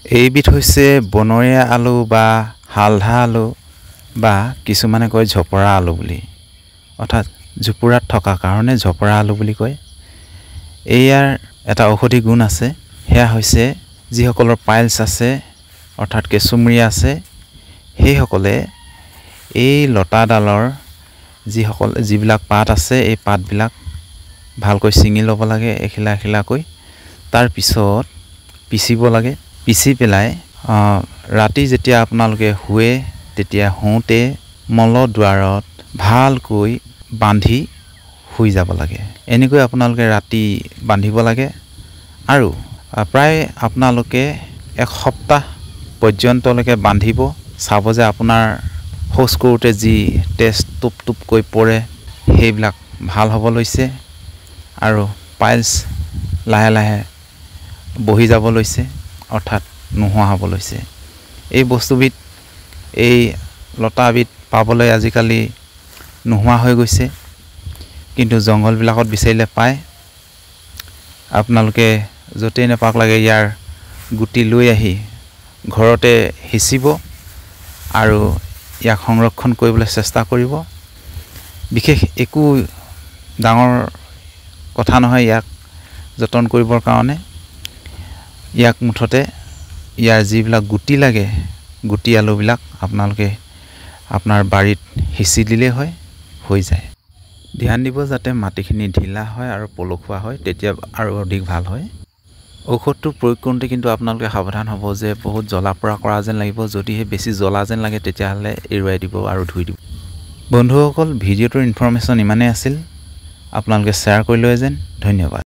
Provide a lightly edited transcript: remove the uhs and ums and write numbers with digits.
এইবিধ হৈছে বনৰীয়া আলু বা হালধা আলু বা কিছুমানে কয় ঝপৰা আলু বুলি, অৰ্থাৎ জোপোৰাত থকা কাৰণে ঝপৰা আলু বুলি কয়। ইয়াৰ এটা ঔষধি গুণ আছে, সেয়া হৈছে যিসকলৰ পাইলছ আছে অৰ্থাৎ কেঁচুমুৰীয়া আছে, সেইসকলে এই লতাডালৰ যিবিলাক পাত আছে এই পাতবিলাক ভালকৈ ছিঙি ল'ব লাগে এখিলা এখিলাকৈ। তাৰ পিছত পিচিব লাগে। পিচি পেলাই ৰাতি যেতিয়া আপোনালোকে শুৱে তেতিয়া শুওঁতে মলদ্বাৰত ভালকৈ বান্ধি শুই যাব লাগে। এনেকৈ আপোনালোকে ৰাতি বান্ধিব লাগে আৰু প্ৰায় আপোনালোকে এক সপ্তাহ পৰ্যন্তলৈকে বান্ধিব। চাব যে আপোনাৰ শৌচ কৰোঁতে যি তেজ টোপ টোপকৈ পৰে সেইবিলাক ভাল হ'ব লৈছে আৰু পাইলছ লাহে লাহে বহি যাব লৈছে, অৰ্থাৎ নোহোৱা হ'ব লৈছে। এই বস্তুবিধ, এই লতাবিধ পাবলৈ আজিকালি নোহোৱা হৈ গৈছে, কিন্তু জংঘলবিলাকত বিচাৰিলে পায়। আপোনালোকে য'তেই নাপাওক লাগে ইয়াৰ গুটি লৈ আহি ঘৰতে সিঁচিব আৰু ইয়াক সংৰক্ষণ কৰিবলৈ চেষ্টা কৰিব। বিশেষ একো ডাঙৰ কথা নহয় ইয়াক যতন কৰিবৰ কাৰণে। ইয়াক মুঠতে ইয়াৰ যিবিলাক গুটি লাগে, গুটি আলুবিলাক আপোনালোকে আপোনাৰ বাৰীত সিঁচি দিলেই হয়, হৈ যায়। ধ্যান দিব যাতে মাটিখিনি ঢিলা হয় আৰু পলসুৱা হয়, তেতিয়া আৰু অধিক ভাল হয়। ঔষধটো প্ৰয়োগ কৰোঁতে কিন্তু আপোনালোকে সাৱধান হ'ব যে বহুত জ্বলা পোৰা কৰা যেন লাগিব। যদিহে বেছি জ্বলা যেন লাগে তেতিয়াহ'লে এৰুৱাই দিব আৰু ধুই দিব। বন্ধুসকল, ভিডিঅ'টোৰ ইনফৰমেশ্যন ইমানেই আছিল। আপোনালোকে শ্বেয়াৰ কৰি লয় যেন। ধন্যবাদ।